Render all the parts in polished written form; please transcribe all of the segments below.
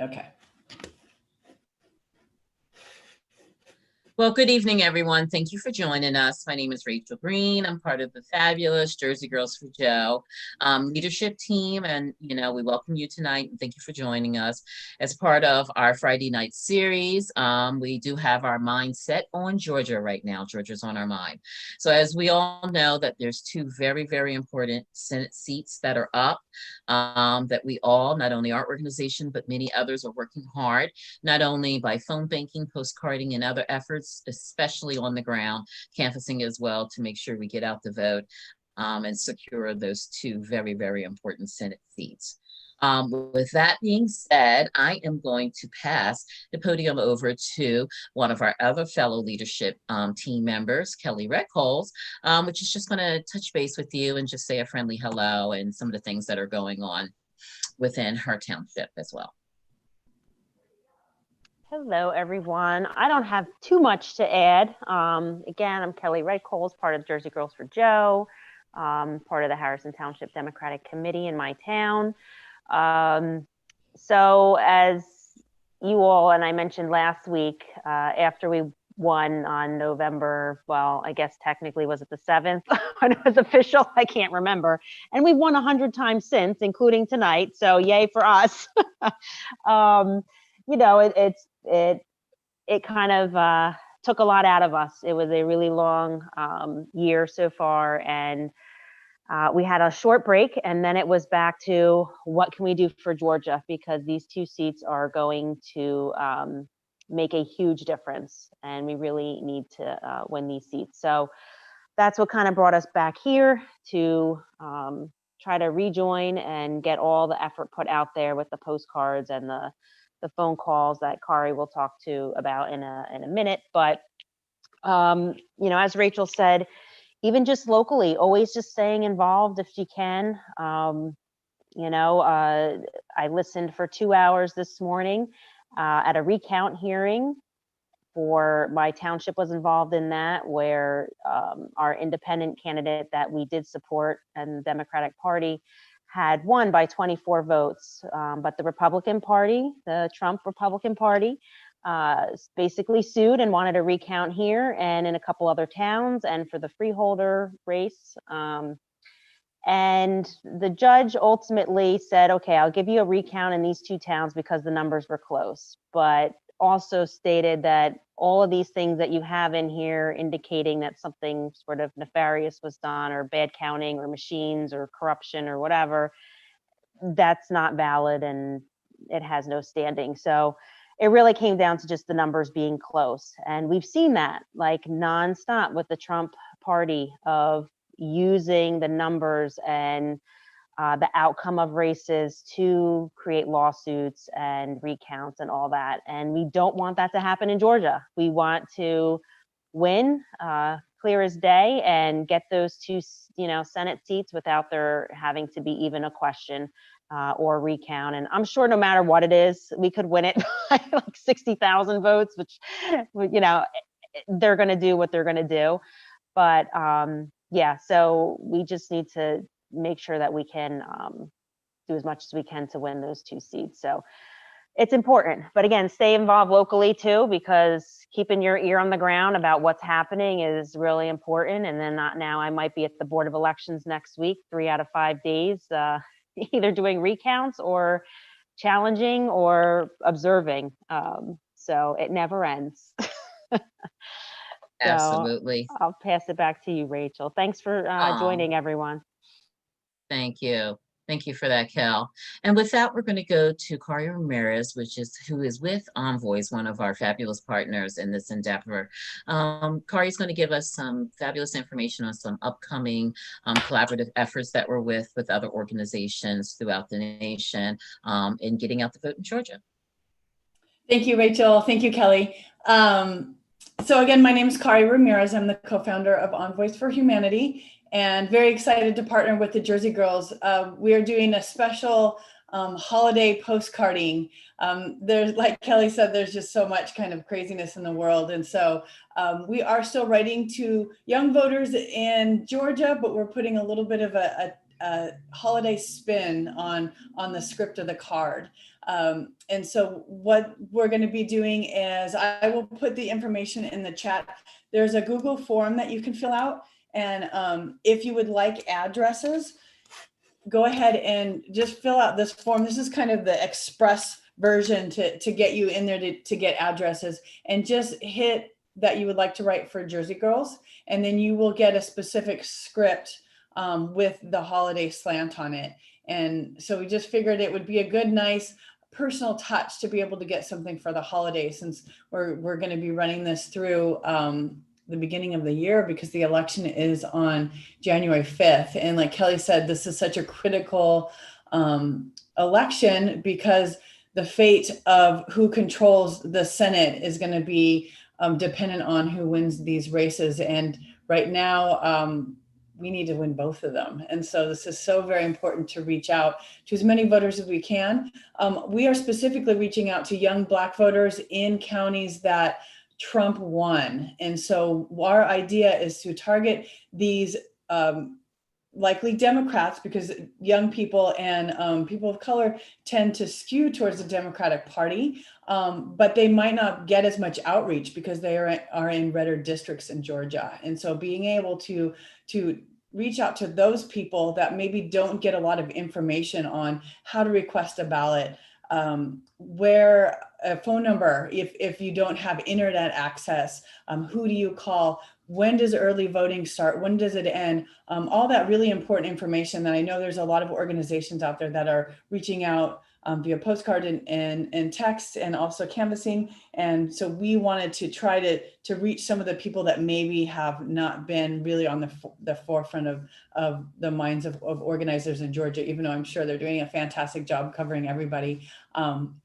Okay. Well, good evening, everyone. Thank you for joining us. My name is Rachel Green. I'm part of the fabulous Jersey Girls for Joe leadership team. And, we welcome you tonight and thank you for joining us as part of our Friday night series. We do have our mind set on Georgia right now. Georgia's on our mind. So as we all know that there's two very, very important Senate seats that are up that we all, not only our organization, but many others are working hard, not only by phone banking, postcarding, and other efforts, especially on the ground, canvassing as well to make sure we get out the vote and secure those two very, very important Senate seats. With that being said, I am going to pass the podium over to one of our other fellow leadership team members, Kelly Redcoles, which is just going to touch base with you and just say a friendly hello and some of the things that are going on within her township as well. Hello, everyone. I don't have too much to add. Again, I'm Kelly Redcoles, part of Jersey Girls for Joe, part of the Harrison Township Democratic Committee in my town. So as you all, and I mentioned last week, after we won on November, well, I guess technically was it the 7th when it was official? I can't remember. And we've won 100 times since, including tonight. So yay for us. It kind of took a lot out of us. It was a really long year so far, and we had a short break, and then it was back to what can we do for Georgia, because these two seats are going to make a huge difference, and we really need to win these seats. So that's what kind of brought us back here to try to rejoin and get all the effort put out there with the postcards and the phone calls that Kari will talk to about in a minute. But, as Rachel said, even just locally, always just staying involved if you can. I listened for 2 hours this morning at a recount hearing for my township was involved in that, where our independent candidate that we did support and the Democratic Party had won by 24 votes. But the Republican Party, the Trump Republican Party, basically sued and wanted a recount here and in a couple other towns and for the freeholder race. And the judge ultimately said, okay, I'll give you a recount in these two towns because the numbers were close, but also stated that all of these things that you have in here indicating that something sort of nefarious was done, or bad counting, or machines, or corruption, or whatever, that's not valid and it has no standing. So it really came down to just the numbers being close. And we've seen that like nonstop with the Trump party of using the numbers and the outcome of races to create lawsuits and recounts and all that. And we don't want that to happen in Georgia. We want to win clear as day and get those two, Senate seats without there having to be even a question or recount. And I'm sure no matter what it is, we could win it by like 60,000 votes, which, they're going to do what they're going to do. But so we just need to make sure that we can do as much as we can to win those two seats. So it's important, but again, stay involved locally too, because keeping your ear on the ground about what's happening is really important. And then now I might be at the Board of Elections next week, 3 out of 5 days, either doing recounts or challenging or observing. So it never ends. Absolutely. So I'll pass it back to you, Rachel. Thanks for joining, everyone. Thank you. Thank you for that, Kel. And with that, we're going to go to Kari Ramirez, who is with Envoys, one of our fabulous partners in this endeavor. Kari is going to give us some fabulous information on some upcoming collaborative efforts that we're with other organizations throughout the nation in getting out the vote in Georgia. Thank you, Rachel. Thank you, Kelly. So again, my name is Kari Ramirez. I'm the co-founder of Envoys for Humanity, and very excited to partner with the Jersey Girls. We are doing a special holiday postcarding. There's, like Kelly said, there's just so much kind of craziness in the world. And so we are still writing to young voters in Georgia, but we're putting a little bit of a holiday spin on the script of the card. And so what we're going to be doing is I will put the information in the chat. There's a Google form that you can fill out. And if you would like addresses, go ahead and just fill out this form. This is kind of the express version to get you in there to get addresses, and just hit that you would like to write for Jersey Girls. And then you will get a specific script with the holiday slant on it. And so we just figured it would be a good, nice personal touch to be able to get something for the holiday, since we're going to be running this through the beginning of the year, because the election is on January 5th. And like Kelly said, this is such a critical election, because the fate of who controls the Senate is going to be dependent on who wins these races. And right now, we need to win both of them. And so this is so very important to reach out to as many voters as we can. We are specifically reaching out to young Black voters in counties that Trump won. And so our idea is to target these likely Democrats, because young people and people of color tend to skew towards the Democratic Party, but they might not get as much outreach because they are in redder districts in Georgia. And so being able to reach out to those people that maybe don't get a lot of information on how to request a ballot, where a phone number, if you don't have internet access, who do you call? When does early voting start? When does it end? All that really important information that I know there's a lot of organizations out there that are reaching out via postcard and text, and also canvassing. And so we wanted to try to reach some of the people that maybe have not been really on the forefront of the minds of organizers in Georgia, even though I'm sure they're doing a fantastic job covering everybody.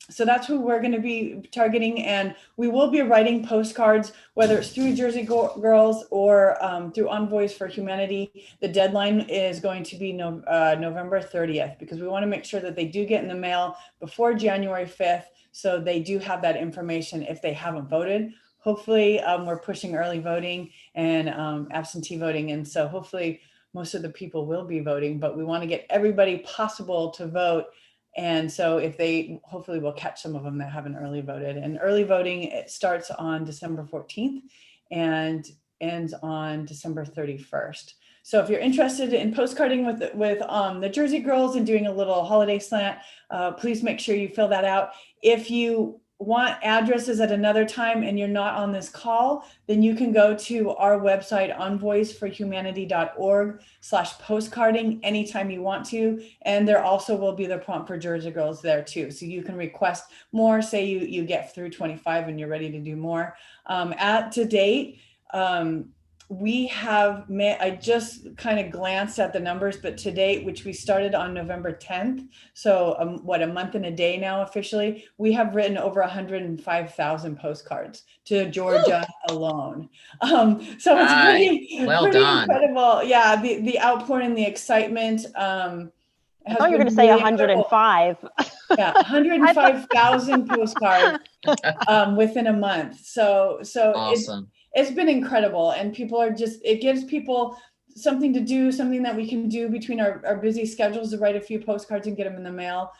So that's who we're going to be targeting. And we will be writing postcards, whether it's through Jersey Girls or through Envoys for Humanity. The deadline is going to be November 30th, because we want to make sure that they do get in the mail before January 5th. So they do have that information if they haven't voted. Hopefully we're pushing early voting and absentee voting. And so hopefully most of the people will be voting, but we want to get everybody possible to vote. And so if hopefully we'll catch some of them that haven't early voted. And early voting, it starts on December 14th and ends on December 31st. So if you're interested in postcarding with the Jersey Girls and doing a little holiday slant, please make sure you fill that out. If you want addresses at another time and you're not on this call, then you can go to our website, envoysforhumanity.org/postcarding anytime you want to. And there also will be the prompt for Jersey Girls there too. So you can request more, say you get through 25 and you're ready to do more. To date, we have I just kind of glanced at the numbers, but to date, which we started on November 10th, so a month and a day now officially, we have written over 105,000 postcards to Georgia alone. So it's pretty incredible. Yeah, the outpouring, the excitement. I thought you were going to say 105. Yeah, 105,000 postcards within a month. So awesome. It's been incredible, and people are it gives people something to do, something that we can do between our busy schedules, to write a few postcards and get them in the mail,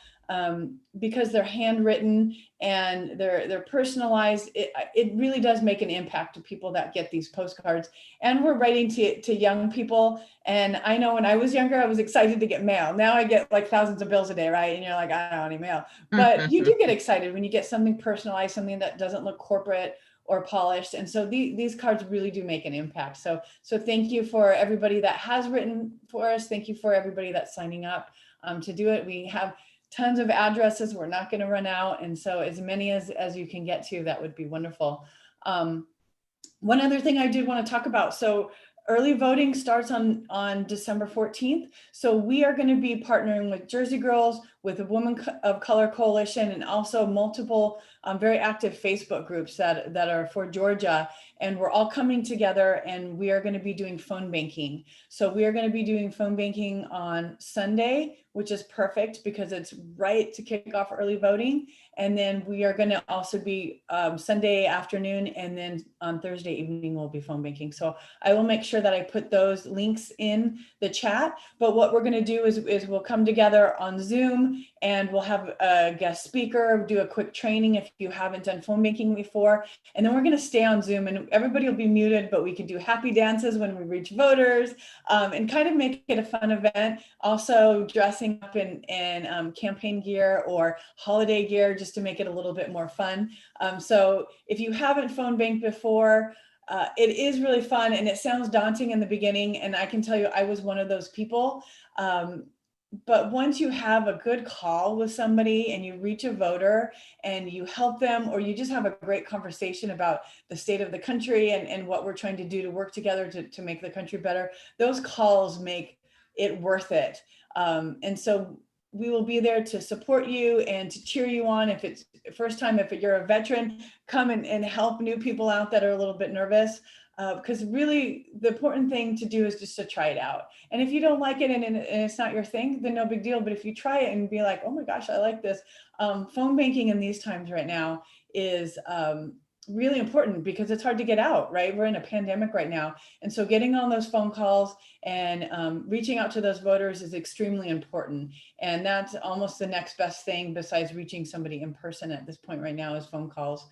because they're handwritten and they're personalized. It really does make an impact to people that get these postcards. And we're writing to young people. And I know when I was younger, I was excited to get mail. Now I get like thousands of bills a day, right? And you're like, I don't want any mail. But you do get excited when you get something personalized, something that doesn't look corporate or polished. And so these cards really do make an impact. So thank you for everybody that has written for us. Thank you for everybody that's signing up to do it. We have tons of addresses. We're not going to run out. And so as many as you can get to, that would be wonderful. One other thing I did want to talk about. So early voting starts on December 14th. So we are going to be partnering with Jersey Girls, with the Women of Color Coalition, and also multiple very active Facebook groups that are for Georgia. And we're all coming together, and we are going to be doing phone banking. So we are going to be doing phone banking on Sunday, which is perfect because it's right to kick off early voting. And then we are going to also be Sunday afternoon, and then on Thursday evening, we'll be phone banking. So I will make sure that I put those links in the chat. But what we're going to do is we'll come together on Zoom. Zoom, and we'll have a guest speaker do a quick training if you haven't done phone banking before. And then we're going to stay on Zoom, and everybody will be muted, but we can do happy dances when we reach voters, and kind of make it a fun event. Also dressing up in campaign gear or holiday gear just to make it a little bit more fun. So if you haven't phone banked before, it is really fun, and it sounds daunting in the beginning. And I can tell you, I was one of those people. But once you have a good call with somebody and you reach a voter and you help them, or you just have a great conversation about the state of the country and what we're trying to do to work together to make the country better, those calls make it worth it. And so we will be there to support you and to cheer you on. If it's first time, if you're a veteran, come and help new people out that are a little bit nervous. Because really the important thing to do is just to try it out. And if you don't like it and it's not your thing, then no big deal. But if you try it and be like, oh my gosh, I like this. Phone banking in these times right now is really important because it's hard to get out, right? We're in a pandemic right now. And so getting on those phone calls and reaching out to those voters is extremely important. And that's almost the next best thing besides reaching somebody in person at this point right now is phone calls.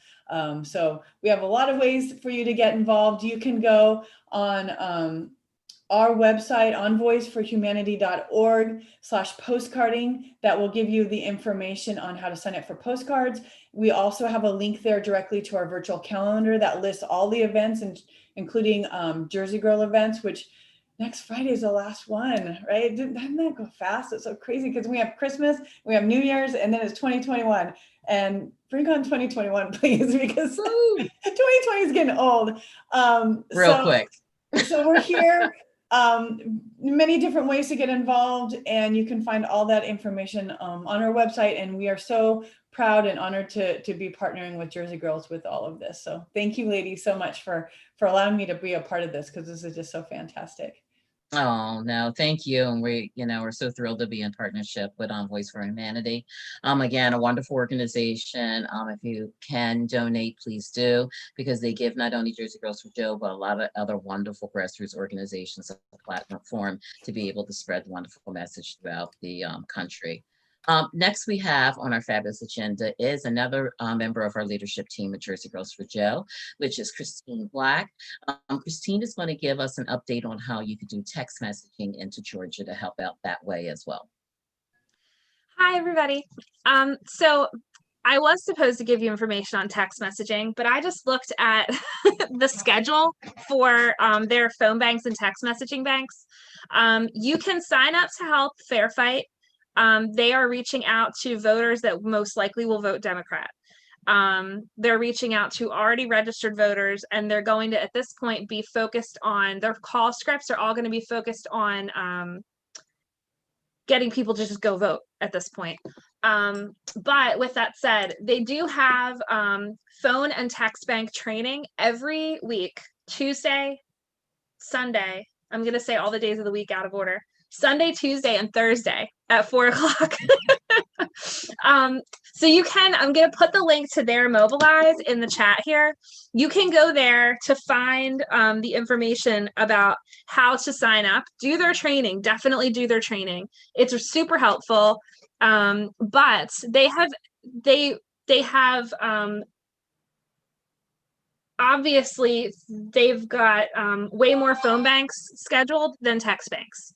So we have a lot of ways for you to get involved. You can go on our website, envoysforhumanity.org/postcarding. That will give you the information on how to sign up for postcards. We also have a link there directly to our virtual calendar that lists all the events, and including Jersey Girl events, which next Friday is the last one, right? Doesn't that go fast? It's so crazy because we have Christmas, we have New Year's, and then it's 2021. And bring on 2021, please, because 2020 is getting old. Real quick. So we're here. Many different ways to get involved, and you can find all that information on our website. And we are so proud and honored to be partnering with Jersey Girls with all of this. So thank you, ladies, so much for allowing me to be a part of this, because this is just so fantastic. Oh, no, thank you. And we're so thrilled to be in partnership with Voice for Humanity. Again, a wonderful organization. If you can donate, please do, because they give not only Jersey Girls for Joe, but a lot of other wonderful grassroots organizations a platform to be able to spread the wonderful message throughout the country. Next, we have on our fabulous agenda is another member of our leadership team at Jersey Girls for Joe, which is Christine Black. Christine is going to give us an update on how you could do text messaging into Georgia to help out that way as well. Hi, everybody. So I was supposed to give you information on text messaging, but I just looked at the schedule for their phone banks and text messaging banks. You can sign up to help Fair Fight. They are reaching out to voters that most likely will vote Democrat. They're reaching out to already registered voters, and they're going to, at this point, be focused on, their call scripts are all going to be focused on getting people to just go vote at this point. But with that said, they do have phone and text bank training every week, Tuesday, Sunday. I'm going to say all the days of the week out of order. Sunday, Tuesday, and Thursday at 4:00. So you can, I'm going to put the link to their Mobilize in the chat here. You can go there to find the information about how to sign up, do their training, definitely do their training. It's super helpful. But they have obviously they've got way more phone banks scheduled than text banks.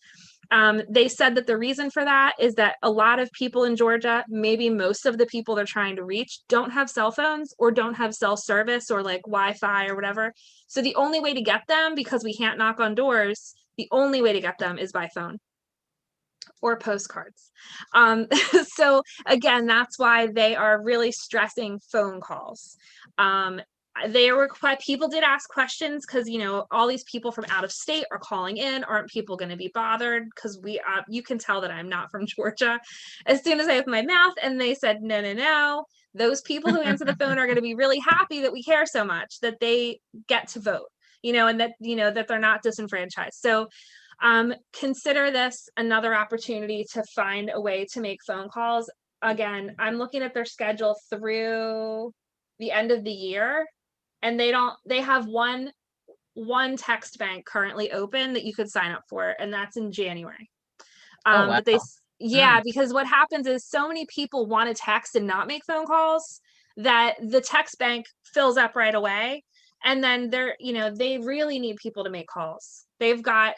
They said that the reason for that is that a lot of people in Georgia, maybe most of the people they're trying to reach, don't have cell phones or don't have cell service or like Wi-Fi or whatever. So the only way to get them, because we can't knock on doors, the only way to get them is by phone or postcards. So again, that's why they are really stressing phone calls. People did ask questions because, all these people from out of state are calling in. Aren't people going to be bothered? Because you can tell that I'm not from Georgia as soon as I open my mouth. And they said, no. Those people who answer the phone are going to be really happy that we care so much that they get to vote, and that, that they're not disenfranchised. So consider this another opportunity to find a way to make phone calls. Again, I'm looking at their schedule through the end of the year. And they have one text bank currently open that you could sign up for, and that's in January. Wow. But Yeah, because what happens is so many people want to text and not make phone calls that the text bank fills up right away. And then they really need people to make calls. They've got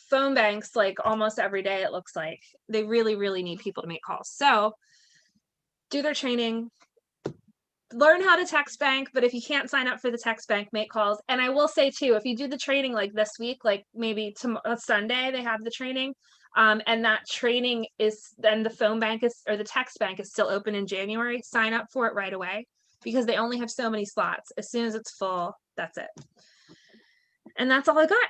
phone banks like almost every day, it looks like. They really, really need people to make calls. So do their training, learn how to text bank, but if you can't sign up for the text bank, make calls. And I will say too, if you do the training like this week, like maybe tomorrow, Sunday, they have the training. And that training is then the phone bank or the text bank is still open in January. Sign up for it right away because they only have so many slots. As soon as it's full, that's it. And that's all I got.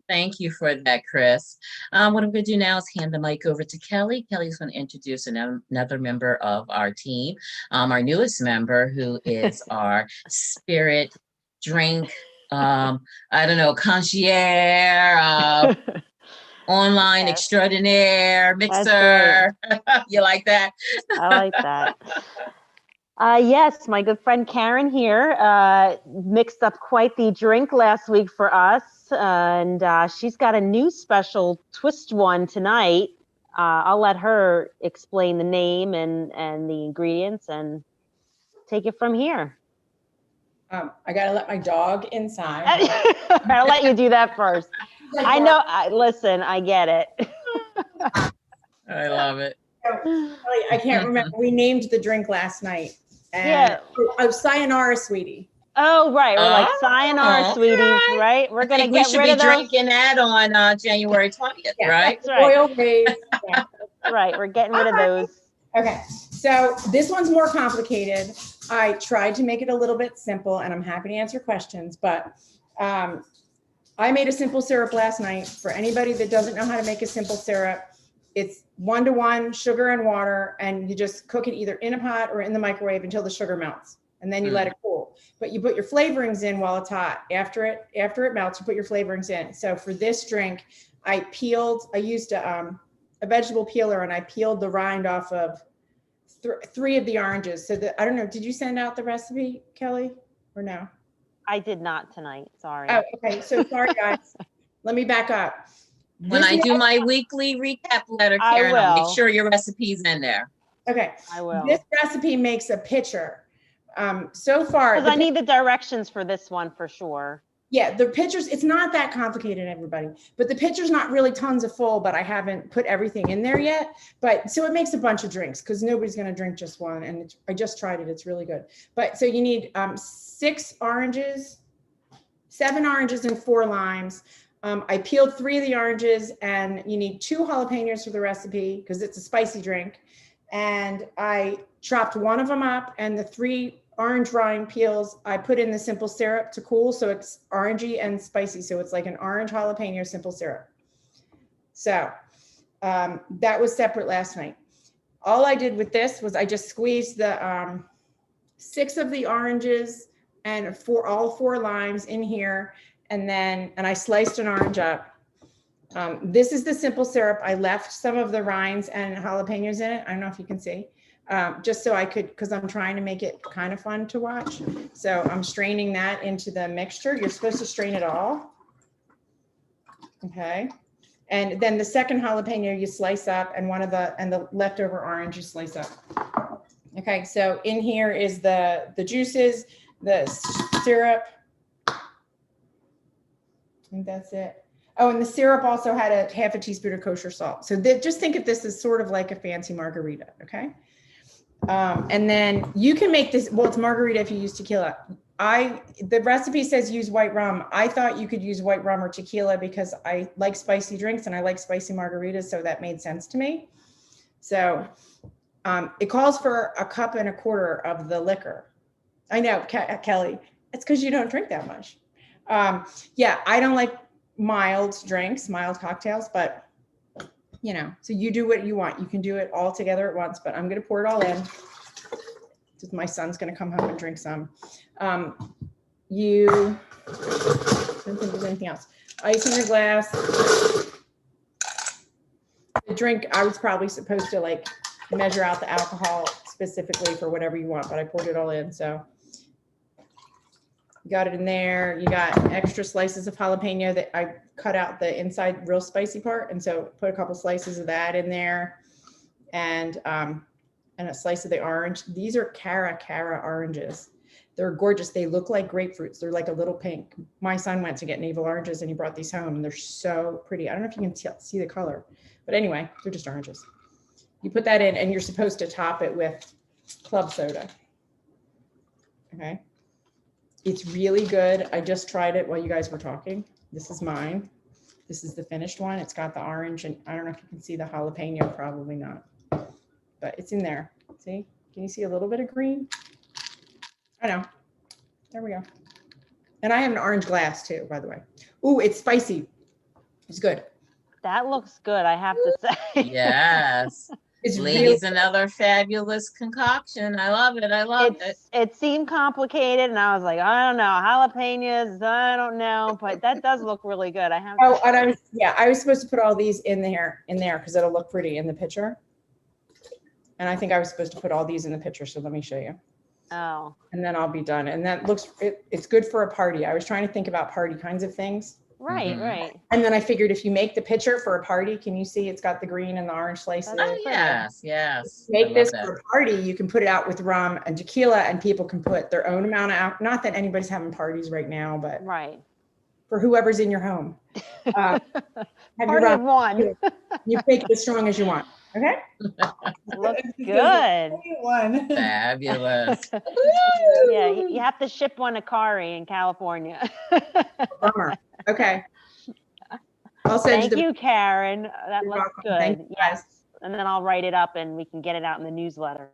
Thank you for that, Chris. What I'm going to do now is hand the mic over to Kelly. Kelly's going to introduce another member of our team, our newest member, who is our spirit drink, I don't know, concierge, online extraordinaire, mixer. You like that? I like that. Yes, my good friend Karen here mixed up quite the drink last week for us. And she's got a new special twist one tonight. I'll let her explain the name and the ingredients and take it from here. I gotta let my dog inside. I'll let you do that first. I know. Listen, I get it. I love it. I can't remember. We named the drink last night. And oh, sayonara, sweetie. Oh, right. We're like sayonara, sweeties, right? We're going to get rid of those. We should be drinking that on January 20th, right? That's right. Royal Wave. Yeah. Right. We're getting rid of those. Okay. So this one's more complicated. I tried to make it a little bit simple, and I'm happy to answer questions, but I made a simple syrup last night. For anybody that doesn't know how to make a simple syrup, it's 1-to-1 sugar and water, and you just cook it either in a pot or in the microwave until the sugar melts, and then you let it cool. But you put your flavorings in while it's hot. After it melts, you put your flavorings in. So for this drink, I used a vegetable peeler, and I peeled the rind off of 3 of the oranges. So I don't know, did you send out the recipe, Kelly, or no? I did not tonight. Sorry. Oh, okay. So sorry, guys. Let me back up. When I do my weekly recap letter, Karen, I'll make sure your recipe's in there. Okay. I will. This recipe makes a pitcher. So far, because I need the directions for this one for sure. Yeah, the pitchers, it's not that complicated, everybody, but the pitcher's not really tons of full, but I haven't put everything in there yet. But so it makes a bunch of drinks because nobody's going to drink just one. And I just tried it. It's really good. But so you need 7 oranges and 4 limes. I peeled 3 of the oranges, and you need 2 jalapenos for the recipe because it's a spicy drink. And I chopped 1 of them up, and the 3 orange rind peels I put in the simple syrup to cool, so it's orangey and spicy. So it's like an orange jalapeno simple syrup. So that was separate last night. All I did with this was I just squeezed the 6 of the oranges and all 4 limes in here. And I sliced an orange up. This is the simple syrup. I left some of the rinds and jalapenos in it. I don't know if you can see, just so I could, because I'm trying to make it kind of fun to watch. So I'm straining that into the mixture. You're supposed to strain it all. Okay. And then the second jalapeno you slice up, and the leftover orange you slice up. Okay. So in here is the juices, the syrup. I think that's it. Oh, and the syrup also had a half a teaspoon of kosher salt. So just think of this as sort of like a fancy margarita, okay? And then you can make this, well, it's margarita if you use tequila. The recipe says use white rum. I thought you could use white rum or tequila because I like spicy drinks and I like spicy margaritas, so that made sense to me. So it calls for 1.25 cups of the liquor. I know, Kelly, it's because you don't drink that much. Yeah, I don't like mild drinks, mild cocktails, but so you do what you want. You can do it all together at once, but I'm going to pour it all in. My son's going to come home and drink some. I don't think there's anything else. Ice in your glass. The drink, I was probably supposed to like measure out the alcohol specifically for whatever you want, but I poured it all in. So You got it in there. You got extra slices of jalapeno that I cut out the inside real spicy part. And so put a couple slices of that in there, and a slice of the orange. These are Cara oranges. They're gorgeous. They look like grapefruits. They're like a little pink. My son went to get navel oranges and he brought these home and they're so pretty. I don't know if you can see the color, but anyway, they're just oranges. You put that in and you're supposed to top it with club soda. Okay. It's really good. I just tried it while you guys were talking. This is mine. This is the finished one. It's got the orange, and I don't know if you can see the jalapeno, probably not, but it's in there. See, can you see a little bit of green? I know. There we go. And I have an orange glass too, by the way. Ooh, it's spicy. It's good. That looks good, I have to say. Yes. It's Ladies, really, another fabulous concoction. I love it. I love it. It seemed complicated, and I was like, I don't know, jalapenos, I don't know, but that does look really good. I have. oh, and I was supposed to put all these in there because it'll look pretty in the picture. And I think I was supposed to put all these in the picture. So let me show you. Oh, And then I'll be done. And that looks, it's good for a party. I was trying to think about party kinds of things. right, Mhm. right. And then I figured if you make the picture for a party, can you see it's got the green and the orange slices? That's Oh, pretty. yes, yes. I Make love this that. for a party, you can put it out with rum and tequila and people can put their own amount of out. Not that anybody's having parties right now, but Right. for whoever's in your home. Have your Party of rum. one. You make it as strong as you want. Okay. Looks good. One. Fabulous. Yeah, you have to ship one to Kari in California. Bummer. Okay. I'll send Thank you the. you, Karen. That You're looks welcome. Thank good. you, guys. Yes. And then I'll write it up and we can get it out in the newsletter.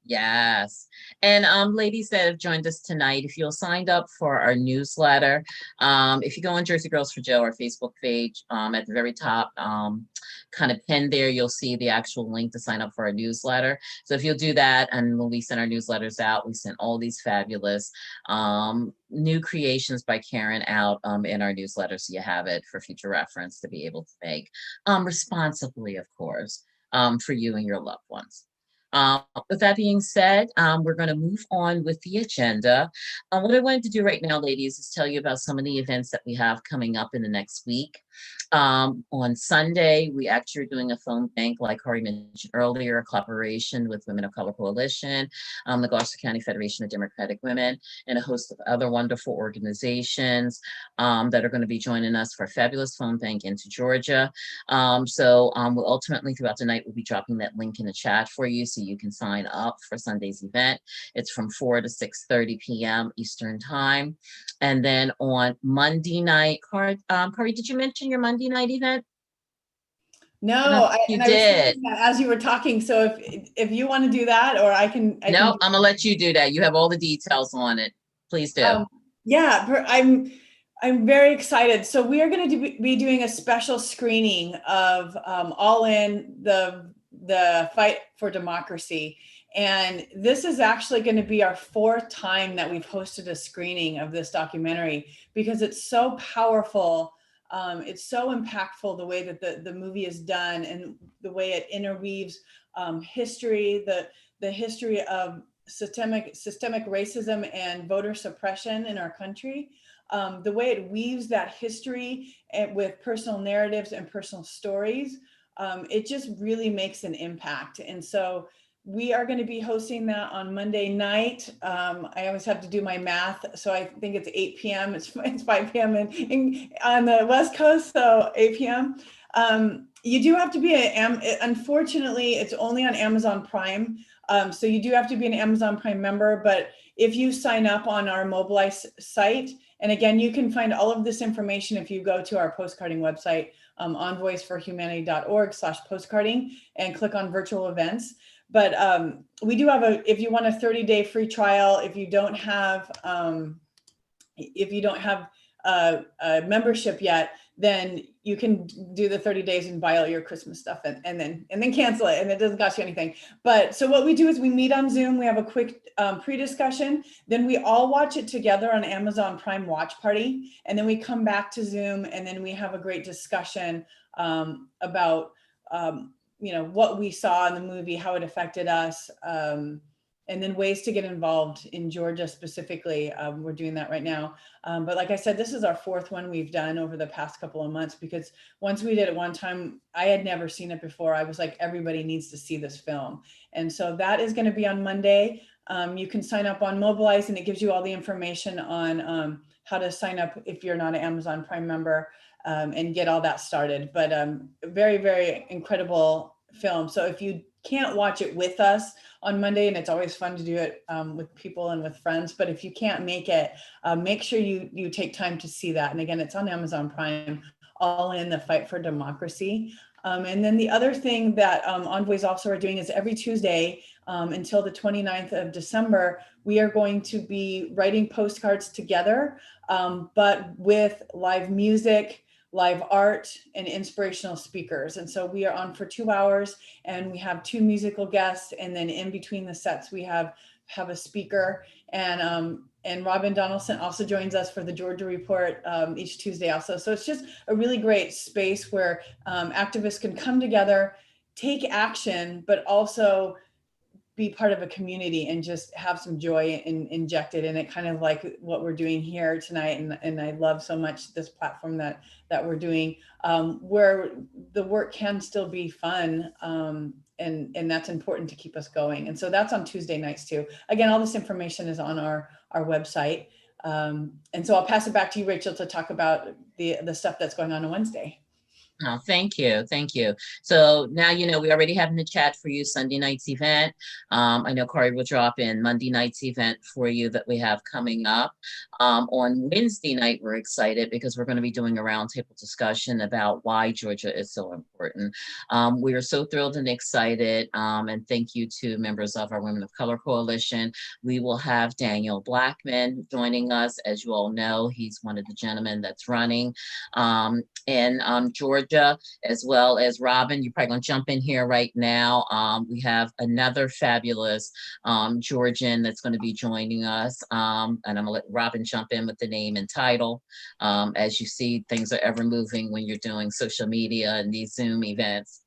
Yes. And ladies that have joined us tonight, if you'll signed up for our newsletter, if you go on Jersey Girls for Joe, our Facebook page, at the very top, kind of pinned there, you'll see the actual link to sign up for our newsletter. So if you'll do that, and when we send our newsletters out, we send all these fabulous new creations by Karen out in our newsletter, so you have it for future reference to be able to make responsibly, of course, for you and your loved ones. With that being said, we're going to move on with the agenda. What I wanted to do right now, ladies, is tell you about some of the events that we have coming up in the next week. On Sunday, we actually are doing a phone bank, like Kari mentioned earlier, a collaboration with Women of Color Coalition, the Gloucester County Federation of Democratic Women, and a host of other wonderful organizations that are going to be joining us for a fabulous phone bank into Georgia. We'll ultimately, throughout the night, we'll be dropping that link in the chat for you so you can sign up for Sunday's event. It's from 4 to 6:30 p.m. Eastern time. And then on Monday night, Kari, did you mention your Monday night event? No, You and I was did. thinking that as you were talking. So if you want to do that, or I can. No, I'm gonna let you do that. You have all the details on it. Please do. Yeah, I'm very excited. So we are going to be doing a special screening of All In, the Fight for Democracy. And this is actually going to be our 4th time that we've hosted a screening of this documentary, because it's so powerful. It's so impactful, the way that the movie is done and the way it interweaves history, the history of systemic racism and voter suppression in our country. The way it weaves that history with personal narratives and personal stories, it just really makes an impact. And so we are going to be hosting that on Monday night. I always have to do my math, so I think it's 8 p.m. It's 5 p.m. On the West Coast, so 8 p.m. You do have to be unfortunately, it's only on Amazon Prime. So you do have to be an Amazon Prime member, but if you sign up on our Mobilize site, and again, you can find all of this information if you go to our postcarding website, onvoiceforhumanity.org/postcarding, and click on virtual events. But we do have if you want a 30-day free trial, if you don't have a membership yet, then you can do the 30 days and buy all your Christmas stuff and then cancel it, and it doesn't cost you anything. But so what we do is we meet on Zoom, we have a quick pre-discussion, then we all watch it together on Amazon Prime Watch Party, and then we come back to Zoom, and then we have a great discussion about what we saw in the movie, how it affected us, and then ways to get involved in Georgia specifically. We're doing that right now. But like I said, this is our 4th one we've done over the past couple of months, because once we did it one time, I had never seen it before. I was like, everybody needs to see this film. And so that is going to be on Monday. You can sign up on Mobilize, and it gives you all the information on how to sign up if you're not an Amazon Prime member, and get all that started. But very, very incredible film. So if you can't watch it with us on Monday, and it's always fun to do it with people and with friends, but if you can't make it, make sure you take time to see that. And again, it's on Amazon Prime, All in the Fight for Democracy. And then the other thing that Envoys also are doing is every Tuesday until the 29th of December, we are going to be writing postcards together, but with live music, live art, and inspirational speakers. And so we are on for 2 hours, and we have 2 musical guests, and then in between the sets we have a speaker. And Robin Donaldson also joins us for the Georgia Report each Tuesday also. So it's just a really great space where activists can come together, take action, but also be part of a community and just have some joy injected in it, kind of like what we're doing here tonight. And I love so much this platform that we're doing, where the work can still be fun. And that's important to keep us going. And so that's on Tuesday nights too. Again, all this information is on our website. And so I'll pass it back to you, Rachel, to talk about the stuff that's going on Wednesday. Oh, thank you. Thank you. So now, you know, we already have in the chat for you Sunday night's event. I know Corey will drop in Monday night's event for you that we have coming up. On Wednesday night, we're excited because we're going to be doing a roundtable discussion about why Georgia is so important. We are so thrilled and excited. And thank you to members of our Women of Color Coalition. We will have Daniel Blackman joining us. As you all know, he's one of the gentlemen that's running in Georgia, as well as Robin. You're probably going to jump in here right now. We have another fabulous Georgian that's going to be joining us. And I'm going to let Robin jump in with the name and title. As you see, things are ever moving when you're doing social media and these Zoom events.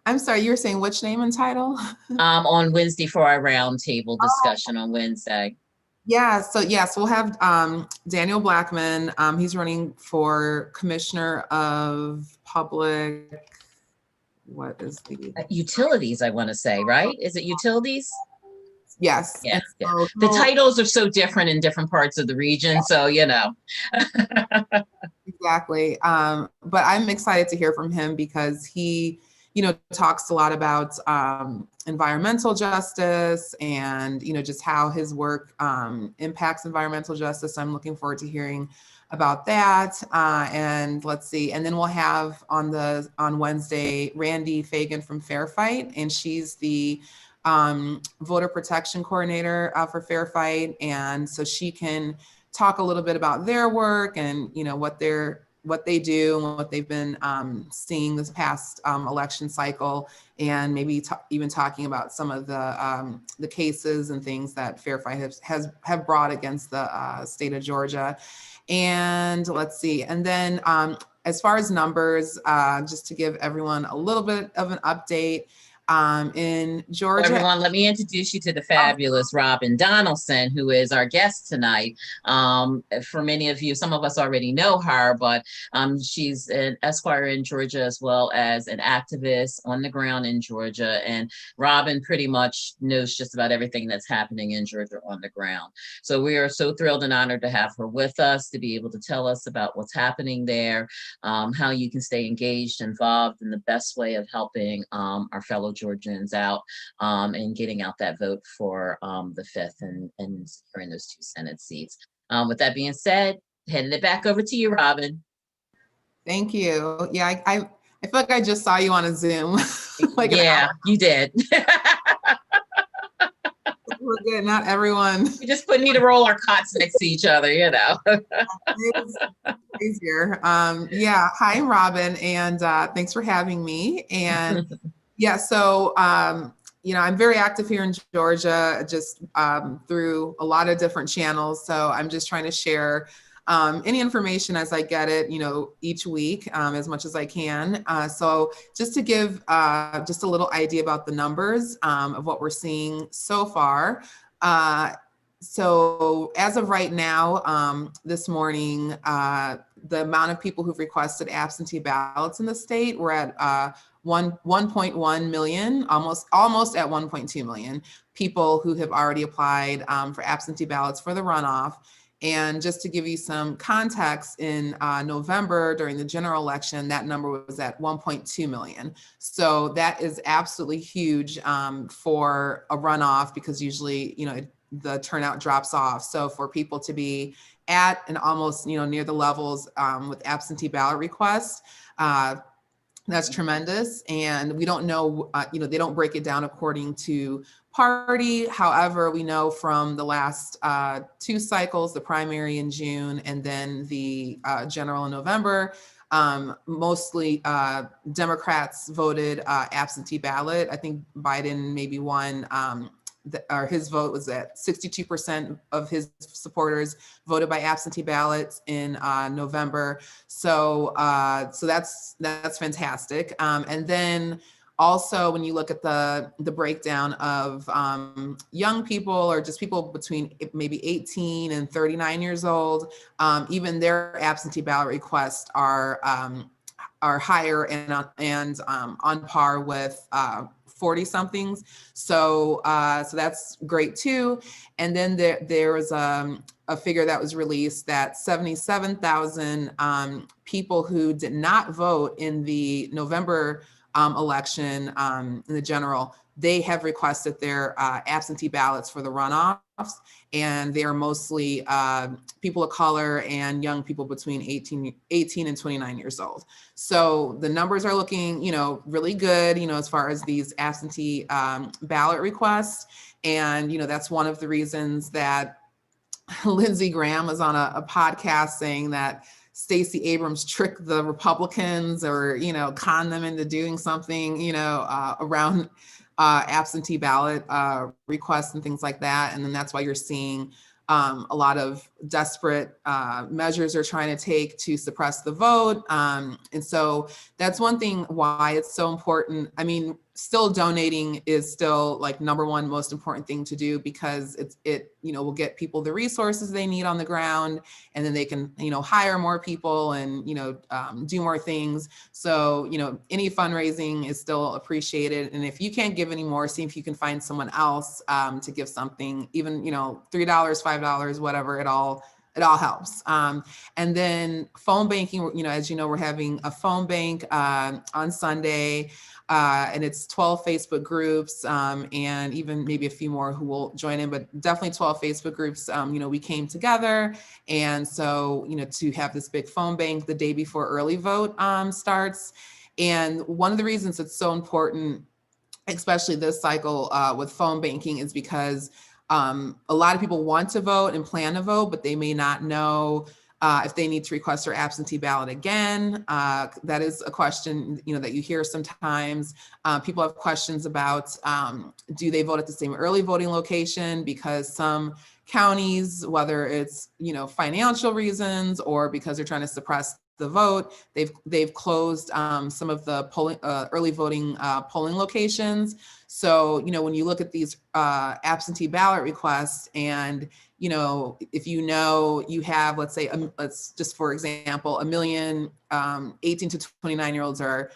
I'm sorry, you were saying which name and title? On Wednesday for our roundtable discussion on Wednesday. Yeah, so yes, we'll have Daniel Blackman. He's running for Commissioner of Public, what is the? Utilities, I want to say, right? Is it utilities? Yes. Yes, yeah. So The titles are so different in different parts of the region, so you know. Exactly. But I'm excited to hear from him because he, you know, talks a lot about environmental justice and, you know, just how his work impacts environmental justice. I'm looking forward to hearing about that. And let's see, and then we'll have on Wednesday, Randy Fagan from Fair Fight, and she's the voter protection coordinator for Fair Fight. And so she can talk a little bit about their work and, you know, what they do and what they've been seeing this past election cycle, and maybe even talking about some of the cases and things that Fair Fight have brought against the state of Georgia. And let's see, and then as far as numbers, just to give everyone a little bit of an update, in Georgia. Everyone, let me introduce you to the fabulous Robin Donaldson, who is our guest tonight. For many of you, some of us already know her, but she's an Esquire in Georgia, as well as an activist on the ground in Georgia. And Robin pretty much knows just about everything that's happening in Georgia on the ground. So we are so thrilled and honored to have her with us, to be able to tell us about what's happening there, how you can stay engaged, involved in the best way of helping our fellow Georgians out and getting out that vote for the 5th and securing those 2 Senate seats. With that being said, heading it back over to you, Robin. Thank you. Yeah, I feel like I just saw you on a Zoom. Like yeah, you did. We're good. Not everyone. We just need to roll our cots next to each other, you know. It's easier. Yeah. Hi, I'm Robin, and thanks for having me. And yeah, so you know, I'm very active here in Georgia, just through a lot of different channels. So I'm just trying to share any information as I get it, each week, as much as I can. So just to give just a little idea about the numbers of what we're seeing so far. So as of right now, this morning, the amount of people who've requested absentee ballots in the state, we're at 1.1 million, almost at 1.2 million people who have already applied for absentee ballots for the runoff. And just to give you some context, in November during the general election, that number was at 1.2 million. So that is absolutely huge for a runoff, because usually, the turnout drops off. So for people to be at and almost, near the levels with absentee ballot requests, that's tremendous. And we don't know, they don't break it down according to party. However, we know from the last 2 cycles, the primary in June and then the general in November, mostly Democrats voted absentee ballot. I think Biden maybe won, or his vote was at 62% of his supporters voted by absentee ballots in November. So that's fantastic. And then also, when you look at the breakdown of young people, or just people between maybe 18 and 39 years old, even their absentee ballot requests are higher and on par with 40 somethings. So that's great too. And then there was a figure that was released that 77,000 people who did not vote in the November election in the general, they have requested their absentee ballots for the runoffs, and they are mostly people of color and young people between 18 and 29 years old. So the numbers are looking, really good, as far as these absentee ballot requests. And, that's one of the reasons that Lindsey Graham was on a podcast saying that Stacey Abrams tricked the Republicans, or, con them into doing something, around absentee ballot requests and things like that. And then that's why you're seeing a lot of desperate measures are trying to take to suppress the vote. And so that's one thing why it's so important. I mean, still donating is still like number one most important thing to do, because it will get people the resources they need on the ground, and then they can hire more people and do more things. So any fundraising is still appreciated, and if you can't give any more, see if you can find someone else to give something, even $3, $5, whatever. It all helps. And then phone banking, as you know, we're having a phone bank on Sunday. And it's 12 Facebook groups, and even maybe a few more who will join in, but definitely 12 Facebook groups. We came together, and so, to have this big phone bank the day before early vote starts. And one of the reasons it's so important, especially this cycle with phone banking, is because a lot of people want to vote and plan to vote, but they may not know if they need to request their absentee ballot again. That is a question, that you hear sometimes. People have questions about, do they vote at the same early voting location? Because some counties, whether it's, financial reasons or because they're trying to suppress the vote, they've closed some of the early voting polling locations. So, when you look at these absentee ballot requests, and if you have, let's say, let's just, for example, 1 million 18 to 29-year-olds are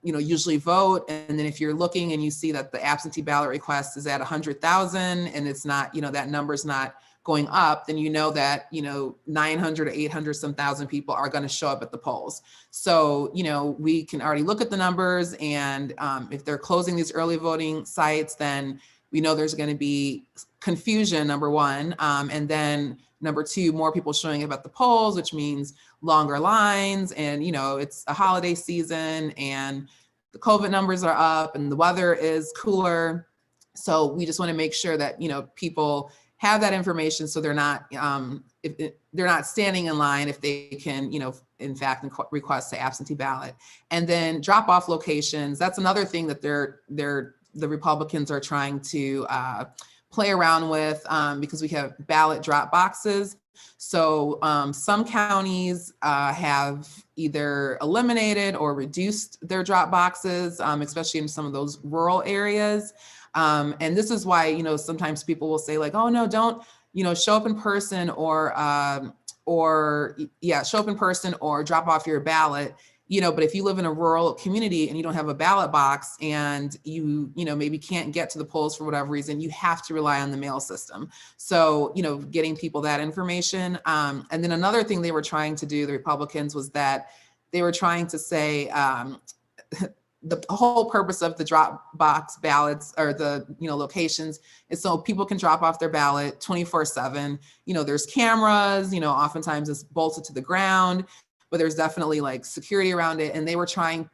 usually vote. And then if you're looking and you see that the absentee ballot request is at 100,000 and it's not, that number's not going up, then that 900 or 800 some thousand people are going to show up at the polls. So we can already look at the numbers, and if they're closing these early voting sites, then we know there's going to be confusion, number one, and then number two, more people showing up at the polls, which means longer lines, and it's a holiday season and the COVID numbers are up and the weather is cooler. So we just want to make sure that people have that information, so they're not they're not standing in line if they can in fact request an absentee ballot. And then drop off locations, that's another thing that the Republicans are trying to play around with, because we have ballot drop boxes. So some counties have either eliminated or reduced their drop boxes, especially in some of those rural areas. And this is why, you know, sometimes people will say like, oh no, don't, you know, show up in person or show up in person or drop off your ballot. You know, but if you live in a rural community and you don't have a ballot box and you know, maybe can't get to the polls for whatever reason, you have to rely on the mail system. So, you know, getting people that information. And then another thing they were trying to do, the Republicans, was that they were trying to say the whole purpose of the drop box ballots or the, you know, locations is so people can drop off their ballot 24/7. You know, there's cameras, you know, oftentimes it's bolted to the ground, but there's definitely like security around it. And they're trying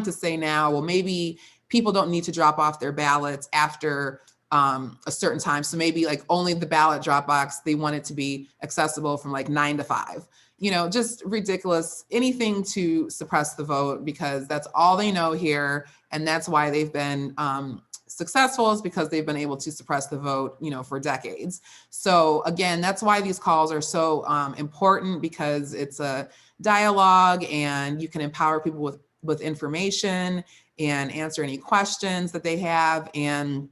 to say now, well, maybe people don't need to drop off their ballots after a certain time. So maybe like only the ballot drop box, they want it to be accessible from like 9 to 5. You know, just ridiculous, anything to suppress the vote, because that's all they know here. And that's why they've been successful, is because they've been able to suppress the vote, you know, for decades. So again, that's why these calls are so important, because it's a dialogue and you can empower people with information and answer any questions that they have. And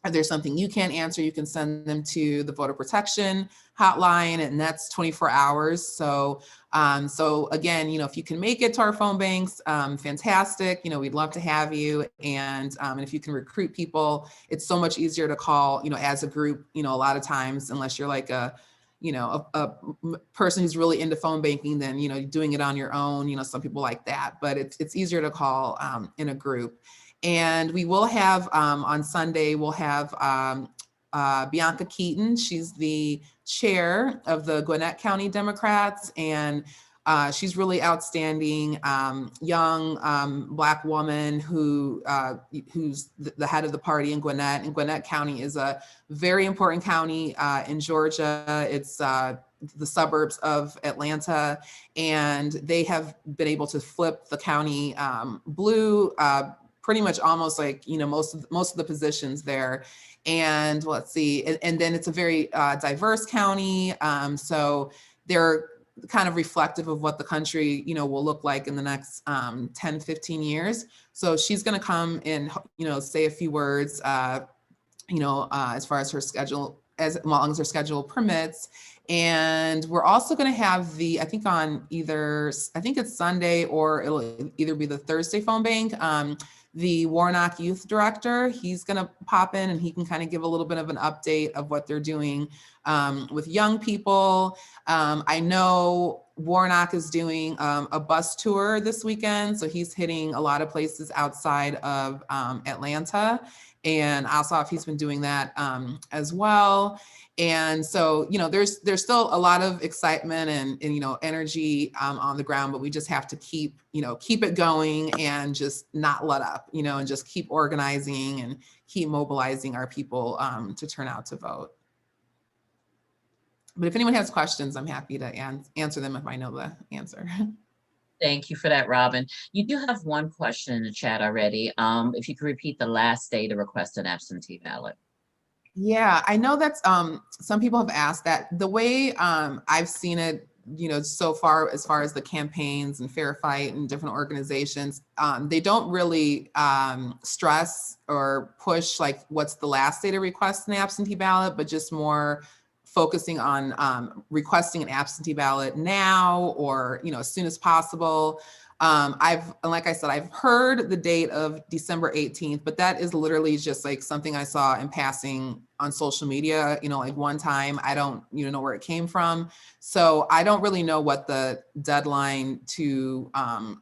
if there's something you can't answer, you can send them to the voter protection hotline, and that's 24 hours. So, so again, you know, if you can make it to our phone banks, fantastic. You know, we'd love to have you. And if you can recruit people, it's so much easier to call, you know, as a group, you know, a lot of times, unless you're like a person who's really into phone banking, then, you know, doing it on your own, you know, some people like that, but it's easier to call in a group. And we will have on Sunday, we'll have Bianca Keaton. She's the chair of the Gwinnett County Democrats, and she's really outstanding, young Black woman who's the head of the party in Gwinnett. And Gwinnett County is a very important county in Georgia. It's the suburbs of Atlanta, and they have been able to flip the county blue pretty much almost like, you know, most of the positions there. And let's see, and then it's a very diverse county. So they're kind of reflective of what the country, you know, will look like in the next 10, 15 years. So she's going to come and, you know, say a few words, you know, as far as her schedule, as long as her schedule permits. And we're also going to have I think it's Sunday, or it'll either be the Thursday phone bank. The Warnock Youth Director, he's going to pop in and he can kind of give a little bit of an update of what they're doing with young people. I know Warnock is doing a bus tour this weekend, so he's hitting a lot of places outside of Atlanta. And I saw if he's been doing that as well. And so, you know, there's still a lot of excitement and you know, energy on the ground, but we just have to keep it going and just not let up, you know, and just keep organizing and keep mobilizing our people to turn out to vote. But if anyone has questions, I'm happy to answer them if I know the answer. Thank you for that, Robin. You do have one question in the chat already. If you could repeat the last day to request an absentee ballot. Yeah, I know that's some people have asked that. The way I've seen it, you know, so far as the campaigns and Fair Fight and different organizations, they don't really stress or push like what's the last day to request an absentee ballot, but just more focusing on requesting an absentee ballot now, or, you know, as soon as possible. Like I said, I've heard the date of December 18th, but that is literally just like something I saw in passing on social media, you know, like one time. I don't, you know where it came from. So I don't really know what the deadline to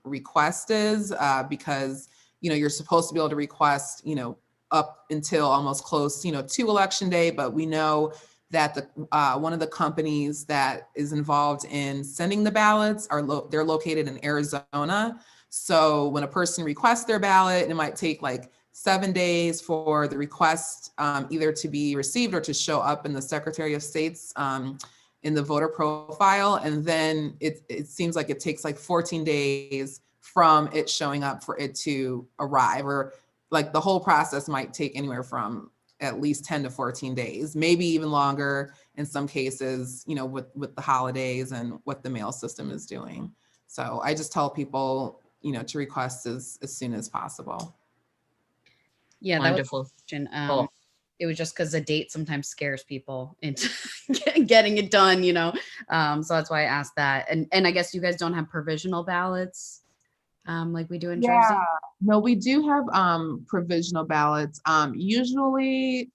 request is because, you know, you're supposed to be able to request, you know, up until almost close, you know, to election day. But we know that one of the companies that is involved in sending the ballots they're located in Arizona. So when a person requests their ballot, it might take like 7 days for the request either to be received or to show up in the Secretary of State's in the voter profile. And then it seems like it takes like 14 days from it showing up for it to arrive, or like the whole process might take anywhere from at least 10 to 14 days, maybe even longer. in some cases, you know, with the holidays and what the mail system is doing. So I just tell people, you know, to request as soon as possible. Yeah, that was Wonderful. a question. Oh. It was just because the date sometimes scares people into getting it done, you know. So that's why I asked that. And I guess you guys don't have provisional ballots like we do in Jersey. No, we do have provisional ballots. Usually,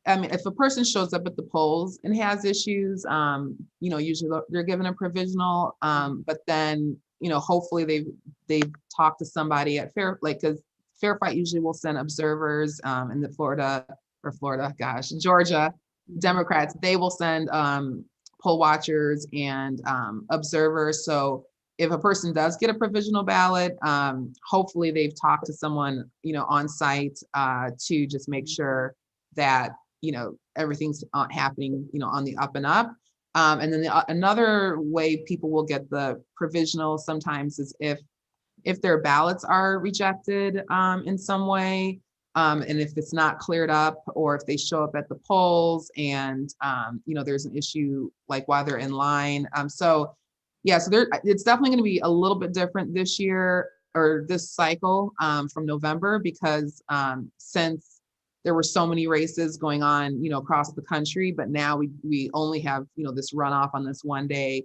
I mean, if a person shows up at the polls and has issues, you know, usually they're given a provisional. But then, you know, hopefully they've talked to somebody at because Fair Fight usually will send observers in the Georgia Democrats. They will send poll watchers and observers. So if a person does get a provisional ballot, hopefully they've talked to someone, you know, on site to just make sure that, you know, everything's happening, you know, on the up and up. And then another way people will get the provisional sometimes is if their ballots are rejected in some way, and if it's not cleared up, or if they show up at the polls and you know, there's an issue like while they're in line. So yeah, so it's definitely going to be a little bit different this year or this cycle from November, because since there were so many races going on, you know, across the country, but now we only have, you know, this runoff on this one day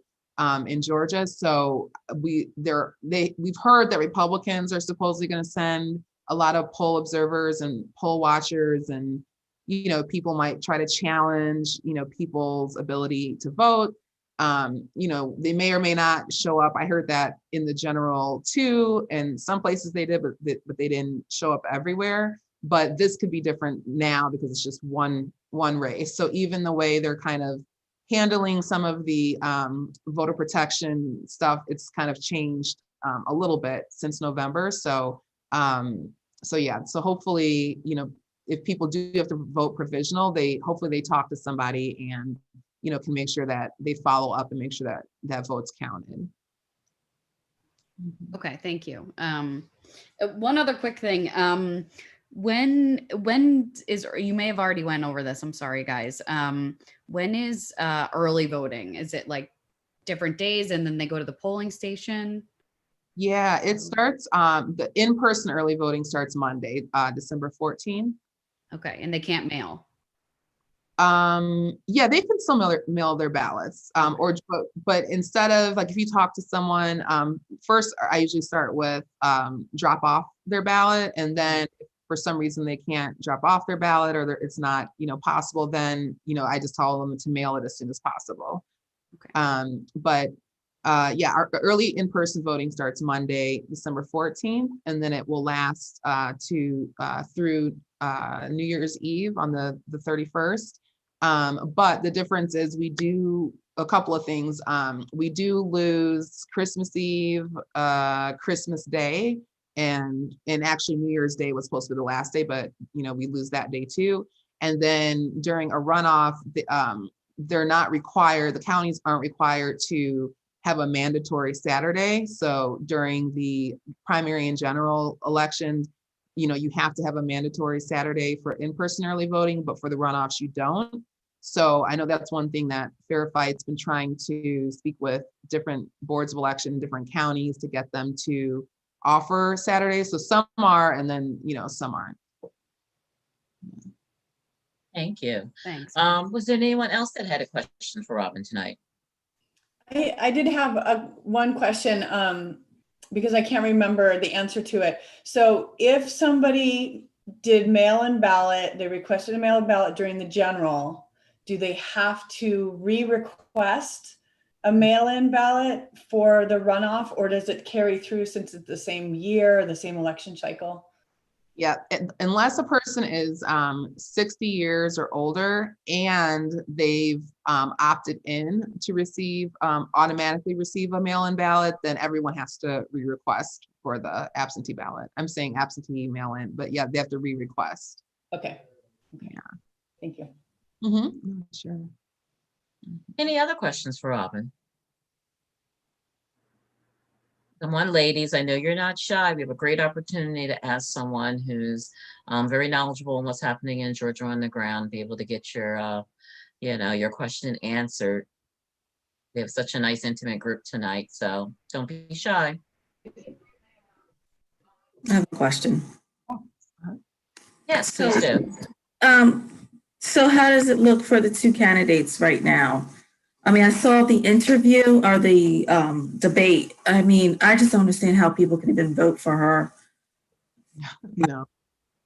in Georgia. So we've heard that Republicans are supposedly going to send a lot of poll observers and poll watchers, and, you know, people might try to challenge, you know, people's ability to vote. You know, they may or may not show up. I heard that in the general too, and some places they did, but they didn't show up everywhere. But this could be different now because it's just one race. So even the way they're kind of handling some of the voter protection stuff, it's kind of changed a little bit since November. So yeah, so hopefully, you know, if people do have to vote provisional, hopefully they talk to somebody and, you know, can make sure that they follow up and make sure that that vote's counted. Okay, thank you. One other quick thing. When is, or you may have already went over this, I'm sorry guys. When is early voting? Is it like different days and then they go to the polling station? Yeah, it starts, the in-person early voting starts Monday, December 14th. Okay, and they can't mail? Yeah, they can still mail their ballots, but instead of, like, if you talk to someone, first I usually start with drop off their ballot, and then if for some reason they can't drop off their ballot, or it's not, you know, possible, then, you know, I just tell them to mail it as soon as possible. Okay. But yeah, our early in-person voting starts Monday, December 14th, and then it will last through New Year's Eve on the 31st. But the difference is we do a couple of things. We do lose Christmas Eve, Christmas Day, and actually New Year's Day was supposed to be the last day, but, you know, we lose that day too. And then during a runoff, they're not required, the counties aren't required to have a mandatory Saturday. So during the primary and general elections, you know, you have to have a mandatory Saturday for in-person early voting, but for the runoffs, you don't. So I know that's one thing that Fair Fight's been trying to speak with different boards of election in different counties to get them to offer Saturdays. So some are, and then, you know, some aren't. Thank you. Thanks. Was there anyone else that had a question for Robin tonight? I did have one question because I can't remember the answer to it. So if somebody did mail-in ballot, they requested a mail-in ballot during the general, do they have to re-request a mail-in ballot for the runoff, or does it carry through since it's the same year, the same election cycle? Yeah, unless a person is 60 years or older and they've opted in to automatically receive a mail-in ballot, then everyone has to re-request for the absentee ballot. I'm saying absentee mail-in, but yeah, they have to re-request. Okay. Yeah. Thank you. Mm-hmm. Sure. Any other questions for Robin? Come on, ladies, I know you're not shy. We have a great opportunity to ask someone who's very knowledgeable in what's happening in Georgia on the ground, be able to get your your question answered. We have such a nice intimate group tonight, so don't be shy. I have a question. Yes, So, please do. so how does it look for the two candidates right now? I mean, I saw the interview or the debate. I mean, I just don't understand how people can even vote for her. No.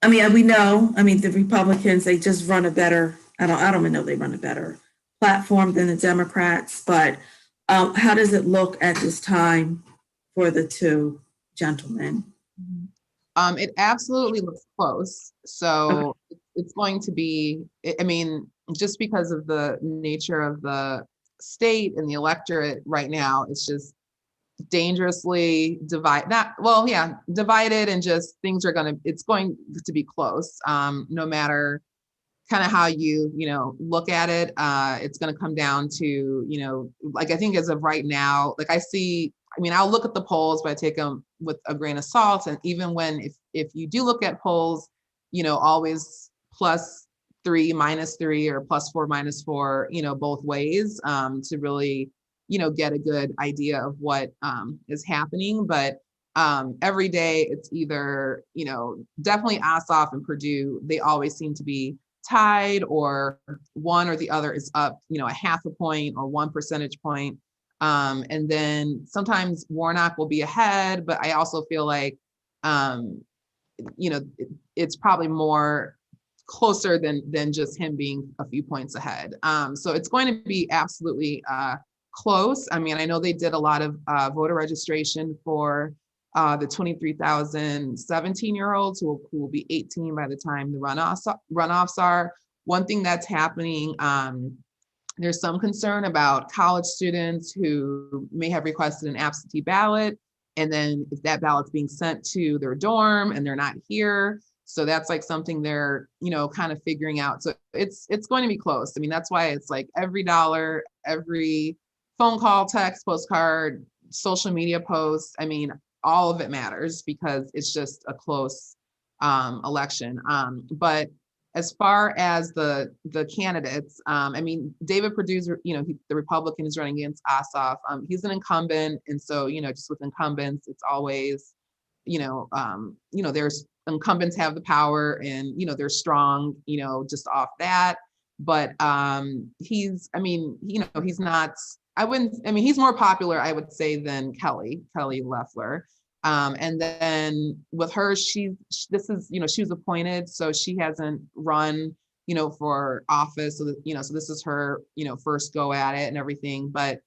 I mean, we know, I mean, the Republicans, they just run a better, I don't even know they run a better platform than the Democrats, but how does it look at this time for the two gentlemen? It absolutely looks close. So it's going to be, I mean, just because of the nature of the state and the electorate right now, it's just dangerously divided, and just it's going to be close. No matter kind of how you look at it, it's going to come down to, like, I think as of right now, like I'll look at the polls, but I take them with a grain of salt. And even if you do look at polls, always +3, -3, or +4, -4, both ways, to really, get a good idea of what is happening. But every day it's either, definitely Ossoff and Purdue, they always seem to be tied, or one or the other is up, a half a point or 1 percentage point. And then sometimes Warnock will be ahead, but I also feel like, it's probably more closer than just him being a few points ahead. So it's going to be absolutely close. I mean, I know they did a lot of voter registration for the 23,000 17-year-olds who will be 18 by the time the runoffs are. One thing that's happening, there's some concern about college students who may have requested an absentee ballot, and then if that ballot's being sent to their dorm and they're not here. So that's like something they're, kind of figuring out. So it's going to be close. I mean, that's why it's like every dollar, every phone call, text, postcard, social media post, I mean, all of it matters, because it's just a close election. But as far as the candidates, I mean, David Perdue's, the Republican, is running against Ossoff. He's an incumbent, and so just with incumbents, it's always, there's incumbents have the power, and they're strong, just off that. But he's not. He's more popular, I would say, than Kelly Loeffler. And then with her, she was appointed, so she hasn't run, for office. So so this is her, first go at it and everything. But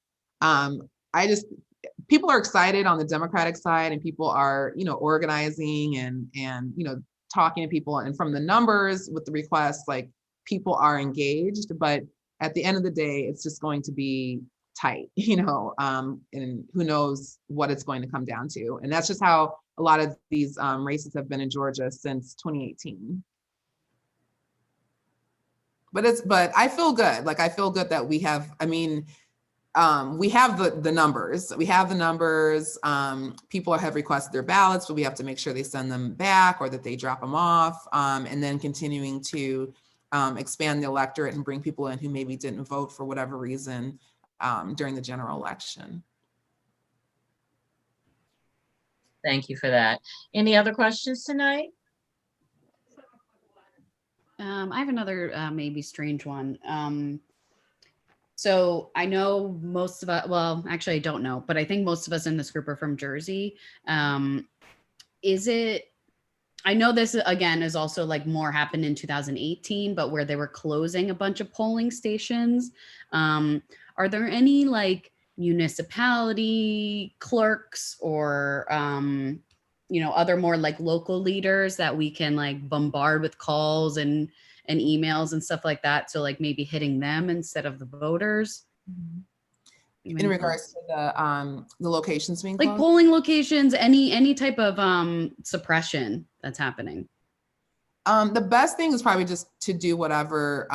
people are excited on the Democratic side, and people are, organizing and talking to people. And from the numbers with the requests, like, people are engaged. But at the end of the day, it's just going to be tight, and who knows what it's going to come down to. And that's just how a lot of these races have been in Georgia since 2018. But I feel good. Like, I feel good that we have, we have the numbers. We have the numbers. People have requested their ballots, but we have to make sure they send them back or that they drop them off. And then continuing to expand the electorate and bring people in who maybe didn't vote for whatever reason during the general election. Thank you for that. Any other questions tonight? I have another maybe strange one. So I know most of us, well, actually I don't know, but I think most of us in this group are from Jersey. I know this again is also like more happened in 2018, but where they were closing a bunch of polling stations. Are there any like municipality clerks or, other more like local leaders that we can like bombard with calls and emails and stuff like that? So like maybe hitting them instead of the voters. In regards to the locations being like closed? Polling locations, any type of suppression that's happening. The best thing is probably just to do whatever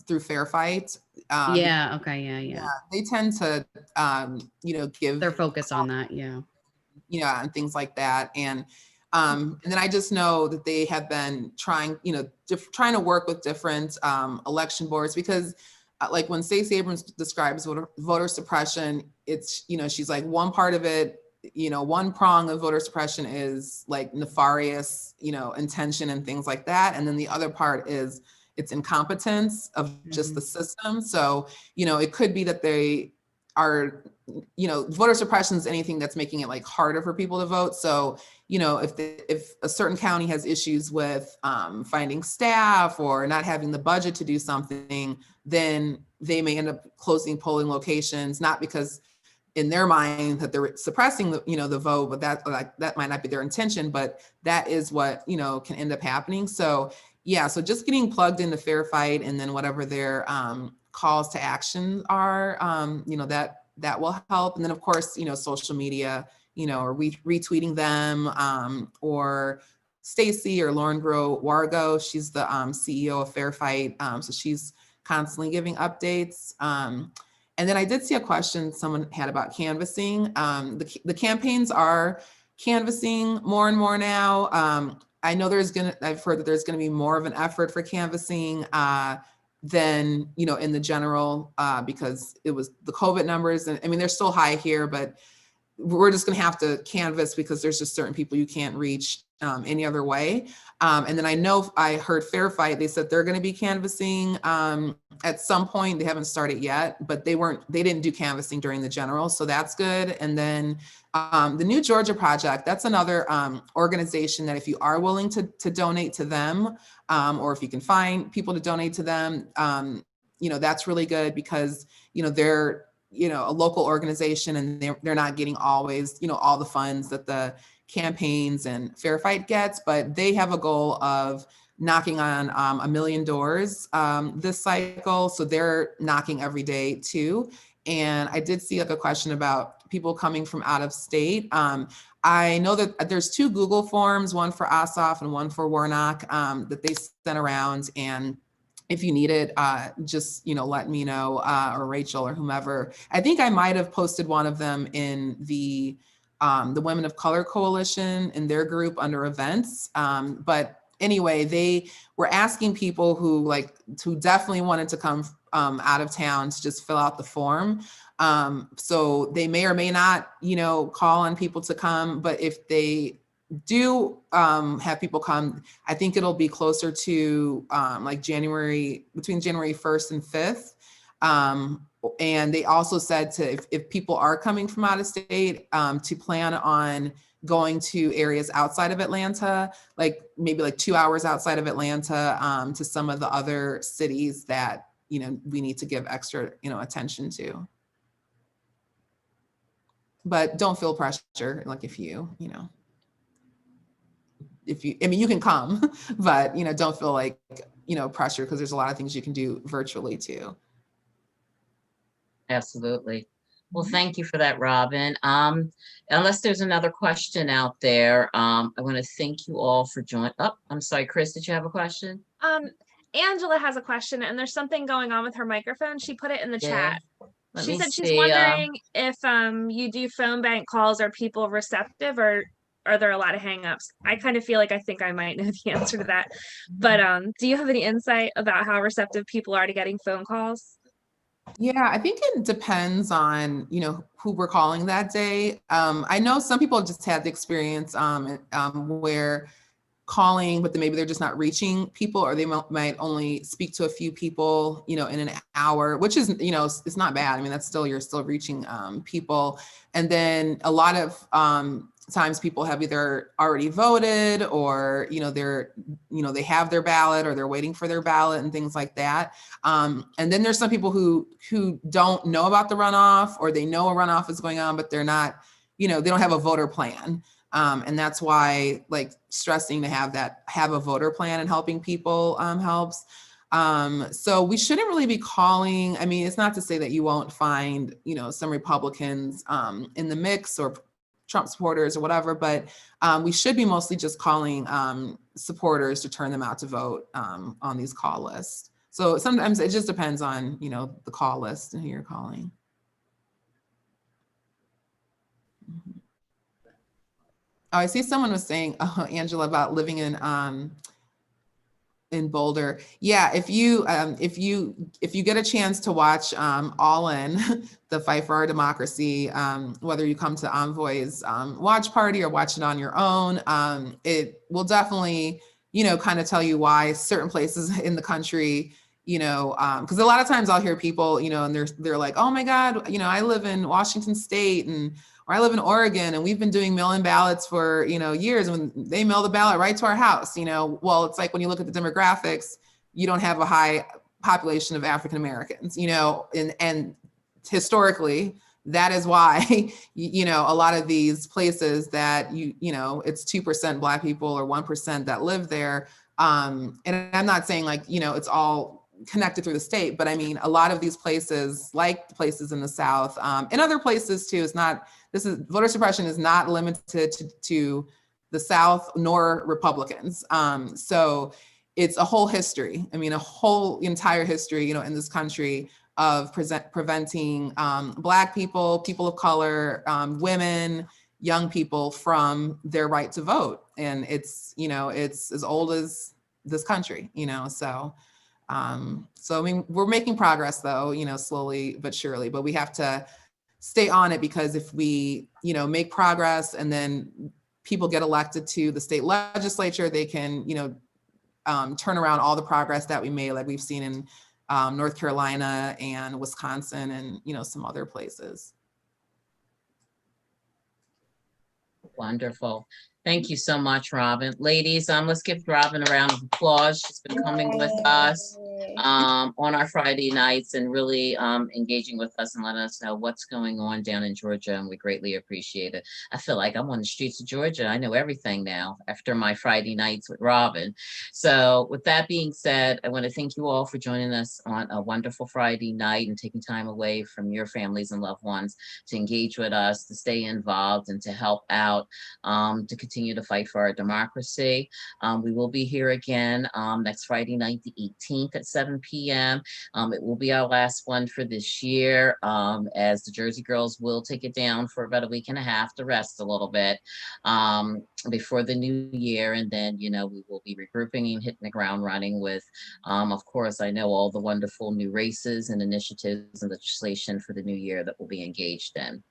through Fair Fight. Yeah. Okay. Yeah. They tend to, give their focus on that. Yeah. And things like that. And then I just know that they have been trying to work with different election boards, because like when Stacey Abrams describes voter suppression, it's, she's like, one part of it, one prong of voter suppression is like nefarious, intention and things like that. And then the other part is it's incompetence of just the system. So, it could be that they are, voter suppression is anything that's making it like harder for people to vote. So, if a certain county has issues with finding staff or not having the budget to do something, then they may end up closing polling locations, not because in their mind that they're suppressing the vote, but that might not be their intention, but that is what, can end up happening. So yeah, so just getting plugged into Fair Fight, and then whatever their calls to action are, that will help. And then of course, social media, or retweeting them, or Stacy or Lauren Wargo, she's the CEO of Fair Fight. So she's constantly giving updates. And then I did see a question someone had about canvassing. The campaigns are canvassing more and more now. I know I've heard that there's gonna be more of an effort for canvassing than, in the general, because it was the COVID numbers. And I mean, they're still high here, but we're just gonna have to canvass because there's just certain people you can't reach any other way. And then I know I heard Fair Fight, they said they're gonna be canvassing at some point. They haven't started yet, but they didn't do canvassing during the general, so that's good. And then the New Georgia Project, that's another organization that if you are willing to donate to them, or if you can find people to donate to them, that's really good because, they're, a local organization, and they're not getting always, all the funds that the campaigns and Fair Fight gets, but they have a goal of knocking on 1 million doors this cycle. So they're knocking every day too. And I did see like a question about people coming from out of state. I know that there's 2 Google forms, one for Ossoff and one for Warnock, that they sent around. And if you need it, just, let me know, or Rachel or whomever. I think I might have posted one of them in the Women of Color Coalition in their group under events. But anyway, they were asking people who definitely wanted to come out of town to just fill out the form. So they may or may not, call on people to come, but if they do have people come, I think it'll be closer to between January 1st and 5th. And they also said if people are coming from out of state, to plan on going to areas outside of Atlanta, maybe 2 hours outside of Atlanta, to some of the other cities that, we need to give extra, attention to. But don't feel pressure, you can come, but, don't feel pressure, because there's a lot of things you can do virtually too. Absolutely. Well, thank you for that, Robin. Unless there's another question out there, I want to thank you all for joining. Oh, I'm sorry, Chris, did you have a question? Angela has a question, and there's something going on with her microphone. She put it in the chat. She said she's see, wondering if you do phone bank calls, are people receptive, or are there a lot of hangups? I kind of feel like I think I might know the answer to that. But do you have any insight about how receptive people are to getting phone calls? Yeah, I think it depends on, who we're calling that day. I know some people just had the experience where calling, but then maybe they're just not reaching people, or they might only speak to a few people, in an hour, which is, it's not bad. I mean, you're still reaching people. And then a lot of times people have either already voted, or, they have their ballot, or they're waiting for their ballot and things like that. And then there's some people who don't know about the runoff, or they know a runoff is going on, but they're not, they don't have a voter plan. And that's why stressing to have a voter plan and helping people helps. So we shouldn't really be calling. I mean, it's not to say that you won't find, some Republicans in the mix, or Trump supporters or whatever, but we should be mostly just calling supporters to turn them out to vote on these call lists. So sometimes it just depends on, the call list and who you're calling. Oh, I see someone was saying, Angela, about living in in Boulder. Yeah, if you get a chance to watch All In, the Fight for Our Democracy, whether you come to Envoy's watch party or watch it on your own, it will definitely, kind of tell you why certain places in the country, because a lot of times I'll hear people, and they're like, oh my God, I live in Washington State or I live in Oregon and we've been doing mail-in ballots for, years, when they mail the ballot right to our house, well, it's like when you look at the demographics, you don't have a high population of African Americans, and historically, that is why, a lot of these places that it's 2% Black people or 1% that live there. And I'm not saying like, it's all connected through the state, but I mean, a lot of these places, like the places in the South, and other places too, voter suppression is not limited to the South nor Republicans. So it's a whole history. I mean, a whole entire history, in this country of preventing Black people, people of color, women, young people from their right to vote. And it's as old as this country, so I mean, we're making progress though, slowly but surely, but we have to stay on it, because if we, make progress and then people get elected to the state legislature, they can, turn around all the progress that we made, like we've seen in North Carolina and Wisconsin and, some other places. Wonderful. Thank you so much, Robin. Ladies, let's give Robin a round of applause. She's been coming with us on our Friday nights and really engaging with us and letting us know what's going on down in Georgia, and we greatly appreciate it. I feel like I'm on the streets of Georgia. I know everything now after my Friday nights with Robin. So with that being said, I want to thank you all for joining us on a wonderful Friday night and taking time away from your families and loved ones to engage with us, to stay involved, and to help out, to continue to fight for our democracy. We will be here again next Friday night, the 18th at 7 p.m. It will be our last one for this year, as the Jersey Girls will take it down for about a week and a half to rest a little bit before the new year. And then, we will be regrouping and hitting the ground running with, of course, I know all the wonderful new races and initiatives and legislation for the new year that we'll be engaged in.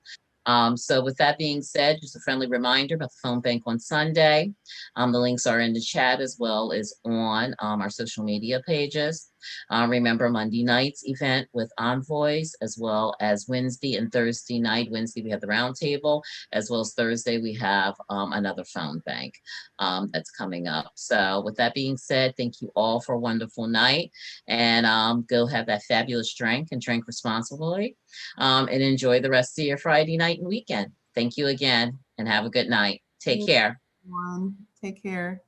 So with that being said, just a friendly reminder about the phone bank on Sunday. The links are in the chat as well as on our social media pages. Remember Monday night's event with Envoys, as well as Wednesday and Thursday night. Wednesday we have the roundtable, as well as Thursday we have another phone bank that's coming up. So with that being said, thank you all for a wonderful night, and go have that fabulous drink and drink responsibly, and enjoy the rest of your Friday night and weekend. Thank you again, and have a good night. Take care. Everyone. Take care.